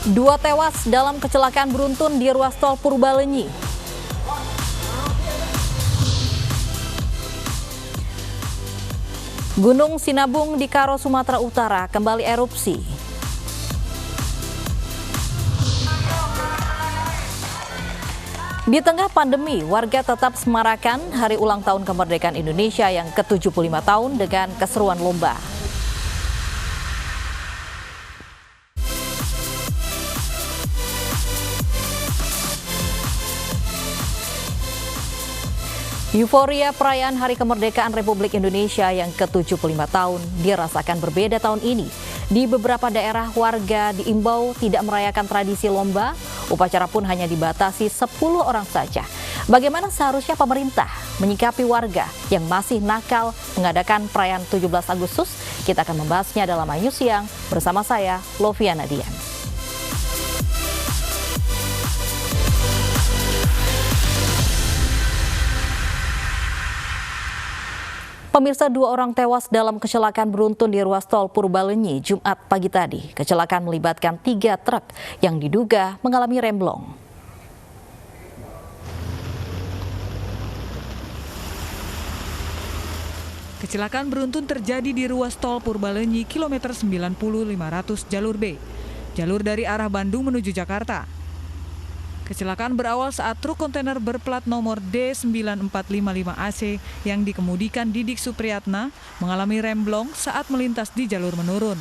Dua tewas dalam kecelakaan beruntun di ruas tol Purbalenyi. Gunung Sinabung di Karo, Sumatera Utara kembali erupsi. Di tengah pandemi, warga tetap semarakan hari ulang tahun kemerdekaan Indonesia yang ke-75 tahun dengan keseruan lomba. Euforia perayaan Hari Kemerdekaan Republik Indonesia yang ke-75 tahun dirasakan berbeda tahun ini. Di beberapa daerah warga diimbau tidak merayakan tradisi lomba, upacara pun hanya dibatasi 10 orang saja. Bagaimana seharusnya pemerintah menyikapi warga yang masih nakal mengadakan perayaan 17 Agustus? Kita akan membahasnya dalam Ayu Siang bersama saya, Loviana Dian. Pemirsa, 2 orang tewas dalam kecelakaan beruntun di ruas tol Purbalenyi Jumat pagi tadi. Kecelakaan melibatkan 3 truk yang diduga mengalami remblong. Kecelakaan beruntun terjadi di ruas tol Purbalenyi kilometer 90-500 jalur B, jalur dari arah Bandung menuju Jakarta. Kecelakaan berawal saat truk kontainer berplat nomor D9455AC yang dikemudikan Didik Supriyatna mengalami remblong saat melintas di jalur menurun.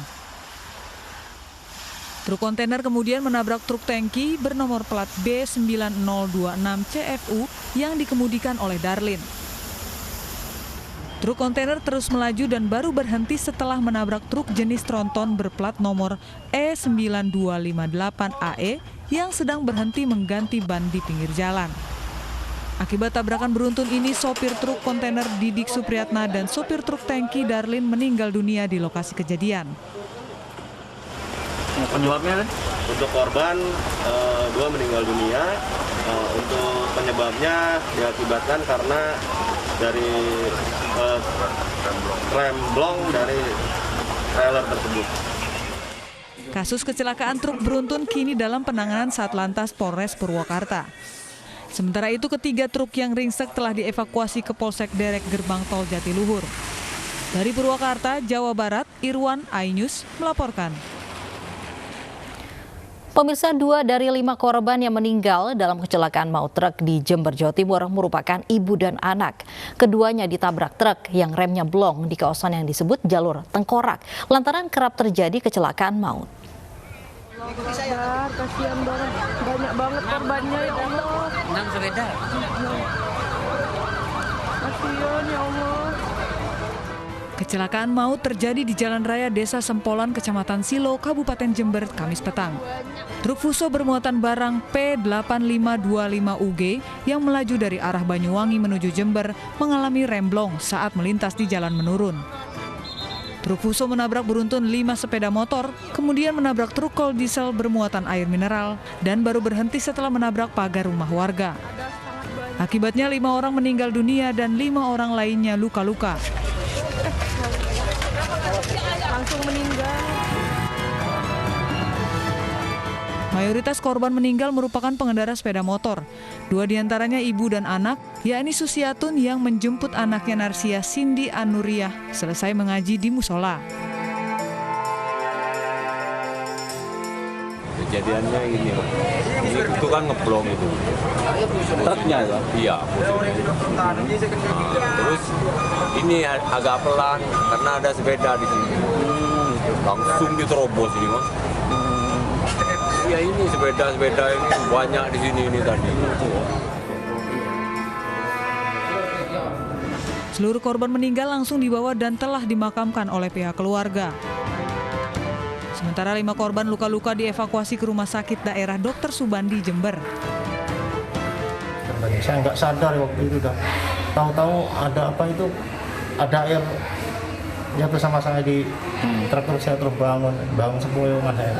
Truk kontainer kemudian menabrak truk tangki bernomor plat B9026CFU yang dikemudikan oleh Darlin. Truk kontainer terus melaju dan baru berhenti setelah menabrak truk jenis tronton berplat nomor E9258AE yang sedang berhenti mengganti ban di pinggir jalan. Akibat tabrakan beruntun ini, sopir truk kontainer Didik Supriyatna dan sopir truk tangki Darlin meninggal dunia di lokasi kejadian. Penyebabnya untuk korban 2 meninggal dunia. Untuk penyebabnya diakibatkan karena dari remblong dari trailer tersebut. Kasus kecelakaan truk beruntun kini dalam penanganan Satlantas Polres Purwakarta. Sementara itu, ketiga truk yang ringsek telah dievakuasi ke Polsek Derek Gerbang Tol Jatiluhur. Dari Purwakarta, Jawa Barat, Irwan Ainus melaporkan. Pemirsa, 2 dari 5 korban yang meninggal dalam kecelakaan maut truk di Jember, Jawa Timur merupakan ibu dan anak. Keduanya ditabrak truk yang remnya blong di kawasan yang disebut jalur tengkorak, lantaran kerap terjadi kecelakaan maut. Kasihan banget, banyak banget korbannya ya Allah. Enam sepeda. Kasihan ya Allah. Kecelakaan maut terjadi di Jalan Raya Desa Sempolan, Kecamatan Silo, Kabupaten Jember, Kamis petang. Truk Fuso bermuatan barang P8525UG yang melaju dari arah Banyuwangi menuju Jember mengalami remblong saat melintas di jalan menurun. Truk Fuso menabrak beruntun 5 sepeda motor, kemudian menabrak truk kol diesel bermuatan air mineral, dan baru berhenti setelah menabrak pagar rumah warga. Akibatnya 5 orang meninggal dunia dan 5 orang lainnya luka-luka. Langsung meninggal. Mayoritas korban meninggal merupakan pengendara sepeda motor. 2 diantaranya ibu dan anak, yakni Susiatun yang menjemput anaknya Narsia Cindy Anuriah selesai mengaji di musola. Kejadiannya ini itu kan ngeblong itu truknya ya, iya. Terus ini agak pelan karena ada sepeda di sini, langsung diterobos ini mas. Ya ini sepeda ini banyak di sini ini tadi. Seluruh korban meninggal langsung dibawa dan telah dimakamkan oleh pihak keluarga. Sementara 5 korban luka-luka dievakuasi ke Rumah Sakit Daerah Dr. Subandi, Jember. Saya nggak sadar waktu itu dah. Tahu-tahu ada apa itu, ada air jatuh sama saya di truk, saya terus bangun sempoyongan saya.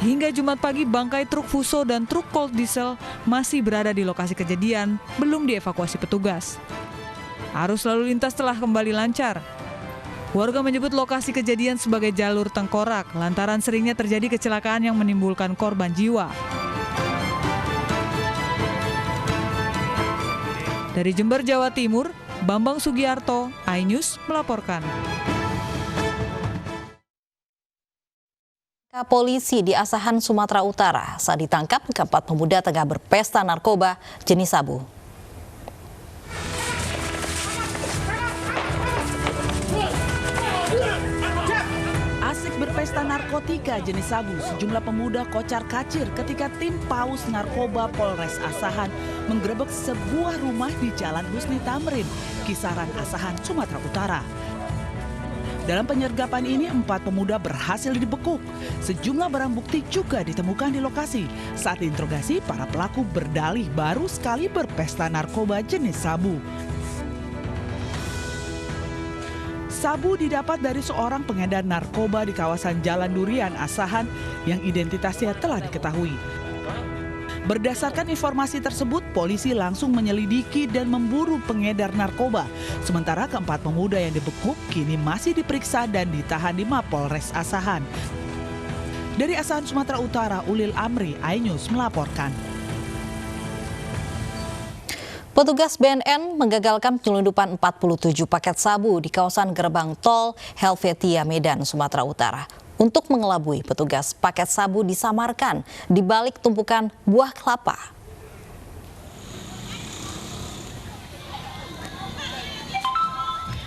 Hingga Jumat pagi, bangkai truk Fuso dan truk kol diesel masih berada di lokasi kejadian, belum dievakuasi petugas. Arus lalu lintas telah kembali lancar. Warga menyebut lokasi kejadian sebagai jalur tengkorak lantaran seringnya terjadi kecelakaan yang menimbulkan korban jiwa. Dari Jember, Jawa Timur, Bambang Sugiarto, iNews melaporkan. Polisi di Asahan, Sumatera Utara saat ditangkap keempat pemuda tengah berpesta narkoba jenis sabu. Asik berpesta narkotika jenis sabu, sejumlah pemuda kocar-kacir ketika tim Paus Narkoba Polres Asahan menggerebek sebuah rumah di Jalan Husni Tamrin, Kisaran Asahan, Sumatera Utara. Dalam penyergapan ini, 4 pemuda berhasil dibekuk. Sejumlah barang bukti juga ditemukan di lokasi. Saat diinterogasi, para pelaku berdalih baru sekali berpesta narkoba jenis sabu. Sabu didapat dari seorang pengedar narkoba di kawasan Jalan Durian, Asahan, yang identitasnya telah diketahui. Berdasarkan informasi tersebut, polisi langsung menyelidiki dan memburu pengedar narkoba. Sementara keempat pemuda yang dibekuk kini masih diperiksa dan ditahan di Mapolres Asahan. Dari Asahan, Sumatera Utara, Ulil Amri, iNews melaporkan. Petugas BNN menggagalkan penyelundupan 47 paket sabu di kawasan gerbang tol Helvetia, Medan, Sumatera Utara. Untuk mengelabui petugas, paket sabu disamarkan di balik tumpukan buah kelapa.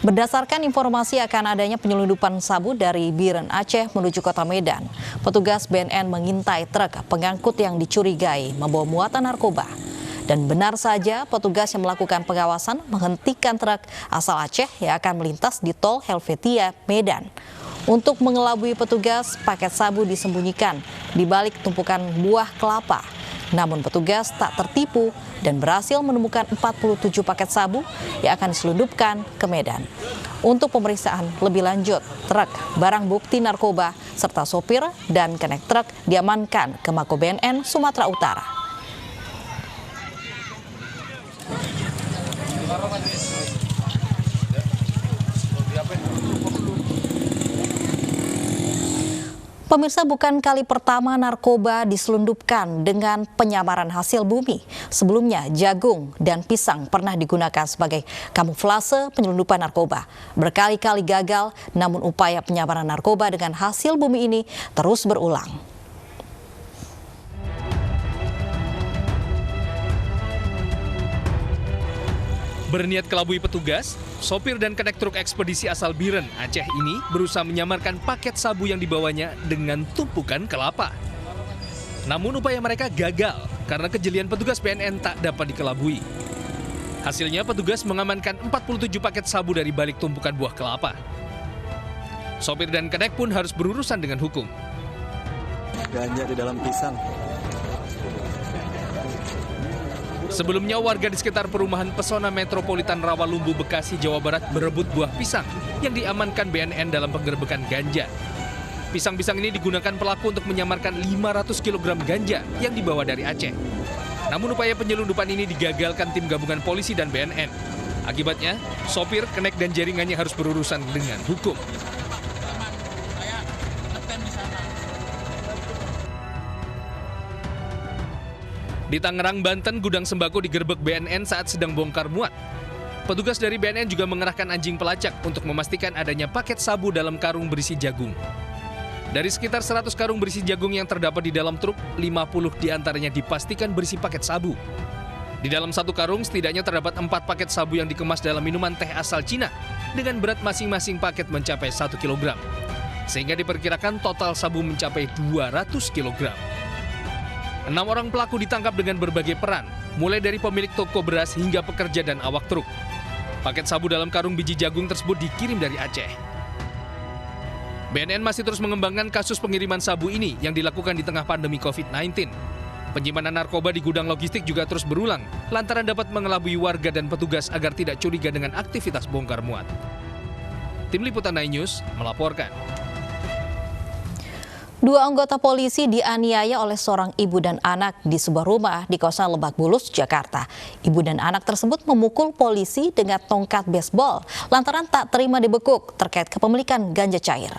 Berdasarkan informasi akan adanya penyelundupan sabu dari Biren, Aceh menuju kota Medan, petugas BNN mengintai truk pengangkut yang dicurigai membawa muatan narkoba. Dan benar saja, petugas yang melakukan pengawasan menghentikan truk asal Aceh yang akan melintas di tol Helvetia, Medan. Untuk mengelabui petugas, paket sabu disembunyikan di balik tumpukan buah kelapa. Namun petugas tak tertipu dan berhasil menemukan 47 paket sabu yang akan diselundupkan ke Medan. Untuk pemeriksaan lebih lanjut, truk, barang bukti narkoba, serta sopir dan kenek truk diamankan ke Mako BNN Sumatera Utara. Pemirsa, bukan kali pertama narkoba diselundupkan dengan penyamaran hasil bumi. Sebelumnya, jagung dan pisang pernah digunakan sebagai kamuflase penyelundupan narkoba. Berkali-kali gagal, namun upaya penyamaran narkoba dengan hasil bumi ini terus berulang. Berniat kelabui petugas, sopir dan kenek truk ekspedisi asal Biren, Aceh ini berusaha menyamarkan paket sabu yang dibawanya dengan tumpukan kelapa. Namun upaya mereka gagal karena kejelian petugas BNN tak dapat dikelabui. Hasilnya petugas mengamankan 47 paket sabu dari balik tumpukan buah kelapa. Sopir dan kenek pun harus berurusan dengan hukum. Ganja di dalam pisang. Sebelumnya warga di sekitar perumahan Pesona Metropolitan Rawalumbu, Bekasi, Jawa Barat berebut buah pisang yang diamankan BNN dalam penggerbekan ganja. Pisang-pisang ini digunakan pelaku untuk menyamarkan 500 kg ganja yang dibawa dari Aceh. Namun upaya penyelundupan ini digagalkan tim gabungan polisi dan BNN. Akibatnya, sopir, kenek dan jaringannya harus berurusan dengan hukum. Di Tangerang, Banten, gudang sembako digerebek BNN saat sedang bongkar muat. Petugas dari BNN juga mengerahkan anjing pelacak untuk memastikan adanya paket sabu dalam karung berisi jagung. Dari sekitar 100 karung berisi jagung yang terdapat di dalam truk, 50 diantaranya dipastikan berisi paket sabu. Di dalam satu karung setidaknya terdapat 4 paket sabu yang dikemas dalam minuman teh asal Cina dengan berat masing-masing paket mencapai 1 kg. Sehingga diperkirakan total sabu mencapai 200 kg. 6 orang pelaku ditangkap dengan berbagai peran, mulai dari pemilik toko beras hingga pekerja dan awak truk. Paket sabu dalam karung biji jagung tersebut dikirim dari Aceh. BNN masih terus mengembangkan kasus pengiriman sabu ini yang dilakukan di tengah pandemi COVID-19. Penyimpanan narkoba di gudang logistik juga terus berulang, lantaran dapat mengelabui warga dan petugas agar tidak curiga dengan aktivitas bongkar muat. Tim Liputan iNews melaporkan. Dua anggota polisi dianiaya oleh seorang ibu dan anak di sebuah rumah di kawasan Lebak Bulus, Jakarta. Ibu dan anak tersebut memukul polisi dengan tongkat baseball lantaran tak terima dibekuk terkait kepemilikan ganja cair.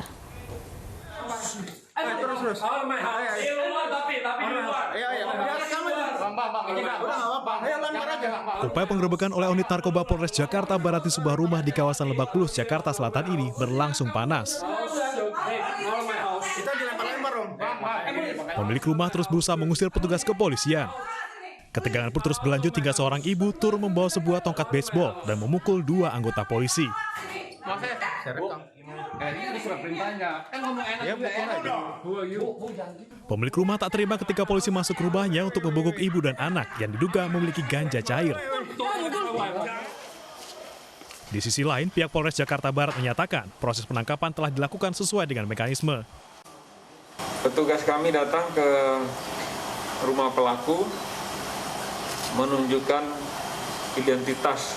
Upaya penggerebekan oleh unit narkoba Polres Jakarta Barat di sebuah rumah di kawasan Lebak Bulus, Jakarta Selatan ini berlangsung panas. Pemilik rumah terus berusaha mengusir petugas kepolisian. Ketegangan pun terus berlanjut hingga seorang ibu turun membawa sebuah tongkat baseball dan memukul dua anggota polisi. Pemilik rumah tak terima ketika polisi masuk rumahnya untuk membekuk ibu dan anak yang diduga memiliki ganja cair. Di sisi lain, pihak Polres Jakarta Barat menyatakan proses penangkapan telah dilakukan sesuai dengan mekanisme. Petugas kami datang ke rumah pelaku menunjukkan identitas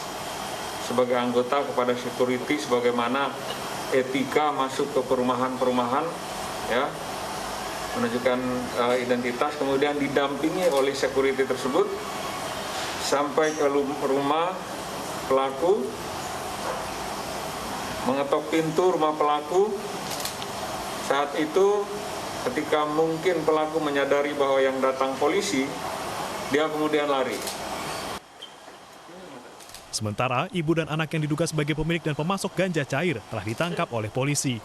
sebagai anggota kepada security sebagaimana etika masuk ke perumahan-perumahan, ya, menunjukkan identitas, kemudian didampingi oleh security tersebut sampai ke rumah pelaku, mengetok pintu rumah pelaku. Saat itu ketika mungkin pelaku menyadari bahwa yang datang polisi, dia kemudian lari. Sementara ibu dan anak yang diduga sebagai pemilik dan pemasok ganja cair telah ditangkap oleh polisi.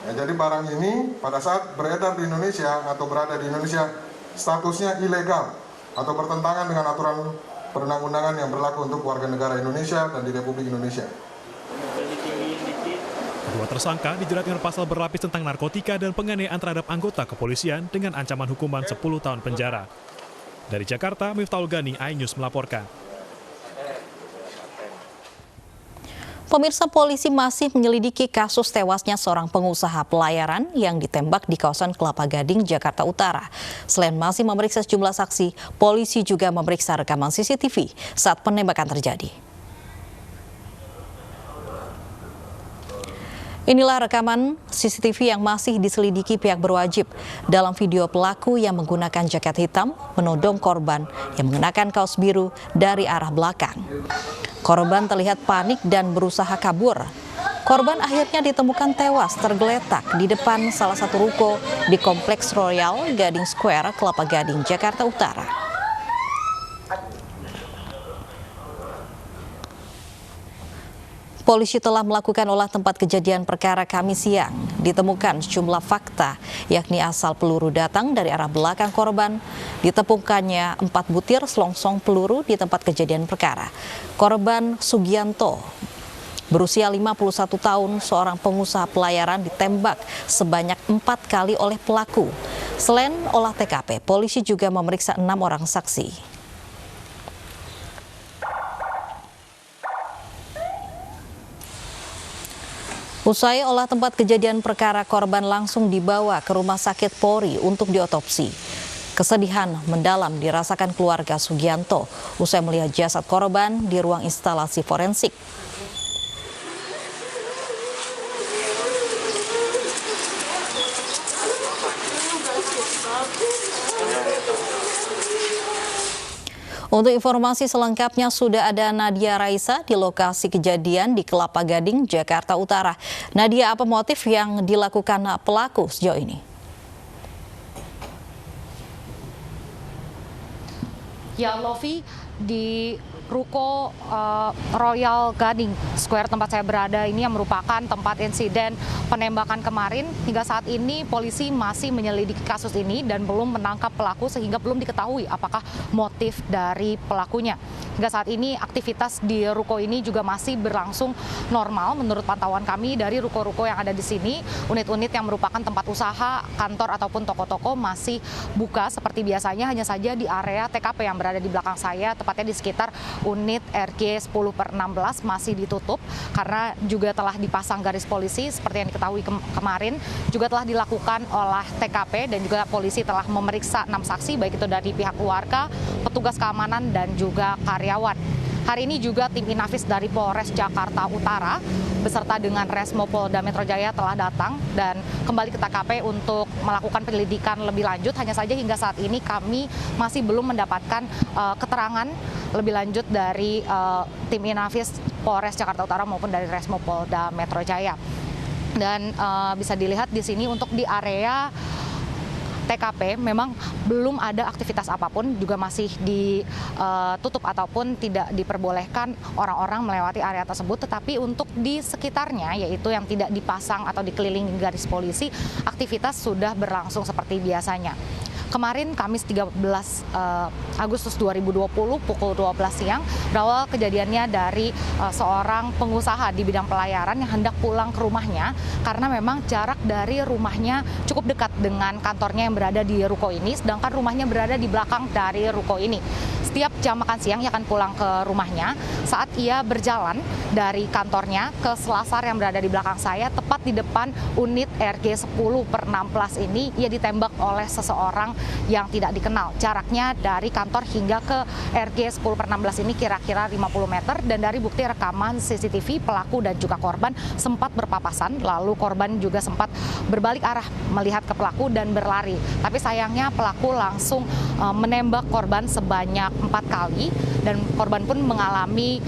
Ya, jadi barang ini pada saat beredar di Indonesia atau berada di Indonesia statusnya ilegal atau bertentangan dengan aturan perundang-undangan yang berlaku untuk warga negara Indonesia dan di Republik Indonesia. Kedua tersangka dijerat dengan pasal berlapis tentang narkotika dan penganiayaan terhadap anggota kepolisian dengan ancaman hukuman 10 tahun penjara. Dari Jakarta, Miftahul Gani, iNews melaporkan. Pemirsa, polisi masih menyelidiki kasus tewasnya seorang pengusaha pelayaran yang ditembak di kawasan Kelapa Gading, Jakarta Utara. Selain masih memeriksa sejumlah saksi, polisi juga memeriksa rekaman CCTV saat penembakan terjadi. Inilah rekaman CCTV yang masih diselidiki pihak berwajib. Dalam video, pelaku yang menggunakan jaket hitam menodong korban yang mengenakan kaos biru dari arah belakang. Korban terlihat panik dan berusaha kabur. Korban akhirnya ditemukan tewas tergeletak di depan salah satu ruko di Kompleks Royal Gading Square, Kelapa Gading, Jakarta Utara. Polisi telah melakukan olah tempat kejadian perkara Kamis siang. Ditemukan sejumlah fakta, yakni asal peluru datang dari arah belakang korban, ditemukannya 4 butir selongsong peluru di tempat kejadian perkara. Korban Sugianto, berusia 51 tahun, seorang pengusaha pelayaran, ditembak sebanyak 4 kali oleh pelaku. Selain olah TKP, polisi juga memeriksa 6 orang saksi. Usai olah tempat kejadian perkara, korban langsung dibawa ke Rumah Sakit Polri untuk diotopsi. Kesedihan mendalam dirasakan keluarga Sugianto usai melihat jasad korban di ruang instalasi forensik. Untuk informasi selengkapnya sudah ada Nadia Raisa di lokasi kejadian di Kelapa Gading, Jakarta Utara. Nadia, apa motif yang dilakukan pelaku sejauh ini? Ya, Lovi, di ruko Royal Gading Square tempat saya berada ini yang merupakan tempat insiden penembakan kemarin. Hingga saat ini polisi masih menyelidiki kasus ini dan belum menangkap pelaku sehingga belum diketahui apakah motif dari pelakunya. Hingga saat ini aktivitas di ruko ini juga masih berlangsung normal menurut pantauan kami dari ruko-ruko yang ada di sini. Unit-unit yang merupakan tempat usaha, kantor ataupun toko-toko masih buka seperti biasanya, hanya saja di area TKP yang berada di belakang saya, tepatnya di sekitar unit RG 10/16 masih ditutup karena juga telah dipasang garis polisi seperti yang diketahui kemarin. Juga telah dilakukan olah TKP dan juga polisi telah memeriksa 6 saksi, baik itu dari pihak keluarga, petugas keamanan dan juga karyawan. Hari ini juga tim Inafis dari Polres Jakarta Utara beserta dengan Resmo Polda Metro Jaya telah datang dan kembali ke TKP untuk melakukan penyelidikan lebih lanjut. Hanya saja hingga saat ini kami masih belum mendapatkan keterangan lebih lanjut dari tim Inafis Polres Jakarta Utara maupun dari Resmo Polda Metro Jaya. Dan bisa dilihat di sini untuk di area TKP memang belum ada aktivitas apapun, juga masih ditutup ataupun tidak diperbolehkan orang-orang melewati area tersebut. Tetapi untuk di sekitarnya, yaitu yang tidak dipasang atau dikelilingi garis polisi, aktivitas sudah berlangsung seperti biasanya. Kemarin Kamis 13 Agustus 2020 pukul 12 siang berawal kejadiannya dari seorang pengusaha di bidang pelayaran yang hendak pulang ke rumahnya karena memang jarak dari rumahnya cukup dekat dengan kantornya yang berada di ruko ini, sedangkan rumahnya berada di belakang dari ruko ini. Setiap jam makan siang ia akan pulang ke rumahnya. Saat ia berjalan dari kantornya ke selasar yang berada di belakang saya, tepat di depan unit RG 10/16 ini, ia ditembak oleh seseorang yang tidak dikenal. Jaraknya dari kantor hingga ke RG 10/16 ini kira-kira 50 meter, dan dari bukti rekaman CCTV pelaku dan juga korban sempat berpapasan, lalu korban juga sempat berbalik arah melihat ke pelaku dan berlari. Tapi sayangnya pelaku langsung menembak korban sebanyak 4 kali dan korban pun mengalami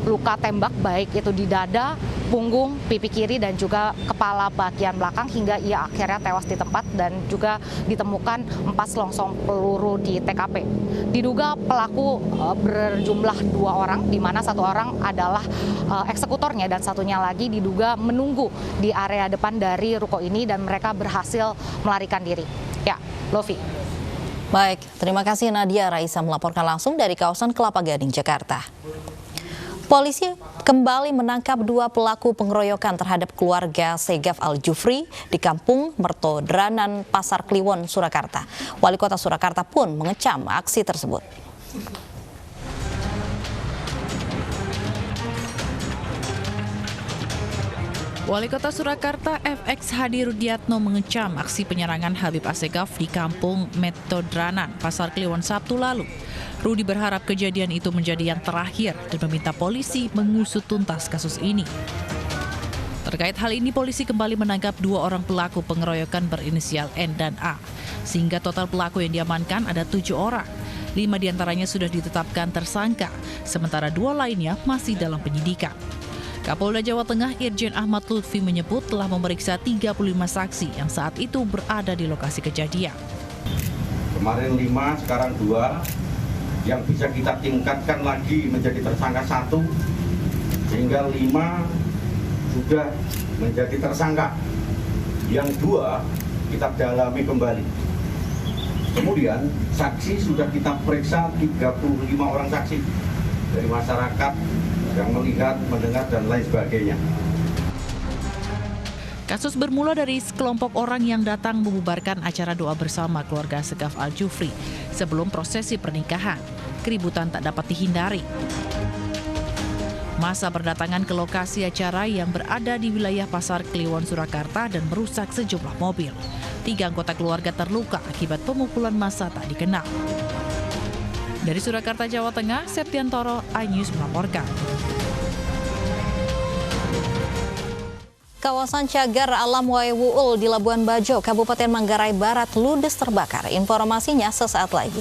luka tembak baik itu di dada, punggung, pipi kiri dan juga kepala bagian belakang hingga ia akhirnya tewas di tempat dan juga ditemukan 4 selongsong peluru di TKP. Diduga pelaku berjumlah 2 orang, di mana 1 orang adalah eksekutornya dan satunya lagi diduga menunggu di area depan dari ruko ini dan mereka berhasil melarikan diri. Ya, Lofi. Baik, terima kasih Nadia Raisa melaporkan langsung dari kawasan Kelapa Gading, Jakarta. Polisi kembali menangkap 2 pelaku pengeroyokan terhadap keluarga Segaf Al-Jufri di Kampung Mertodranan, Pasar Kliwon, Surakarta. Wali Kota Surakarta pun mengecam aksi tersebut. Wali Kota Surakarta FX Hadi Rudiatno mengecam aksi penyerangan Habib Assegaf di Kampung Mertodranan, Pasar Kliwon Sabtu lalu. Rudi berharap kejadian itu menjadi yang terakhir dan meminta polisi mengusut tuntas kasus ini. Terkait hal ini, polisi kembali menangkap 2 orang pelaku pengeroyokan berinisial N dan A. Sehingga total pelaku yang diamankan ada 7 orang. 5 diantaranya sudah ditetapkan tersangka, sementara 2 lainnya masih dalam penyidikan. Kapolda Jawa Tengah Irjen Ahmad Lutfi menyebut telah memeriksa 35 saksi yang saat itu berada di lokasi kejadian. Kemarin 5, sekarang 2. Yang bisa kita tingkatkan lagi menjadi tersangka 1, sehingga 5 sudah menjadi tersangka. Yang 2 kita dalami kembali. Kemudian saksi sudah kita periksa 35 orang saksi dari masyarakat yang melihat, mendengar, dan lain sebagainya. Kasus bermula dari sekelompok orang yang datang membubarkan acara doa bersama keluarga Segaf Al-Jufri sebelum prosesi pernikahan. Keributan tak dapat dihindari. Massa berdatangan ke lokasi acara yang berada di wilayah Pasar Kliwon, Surakarta dan merusak sejumlah mobil. 3 anggota keluarga terluka akibat pemukulan massa tak dikenal. Dari Surakarta, Jawa Tengah, Septiantoro, iNews melaporkan. Kawasan Cagar Alam Waiwuul di Labuan Bajo, Kabupaten Manggarai Barat ludes terbakar. Informasinya sesaat lagi.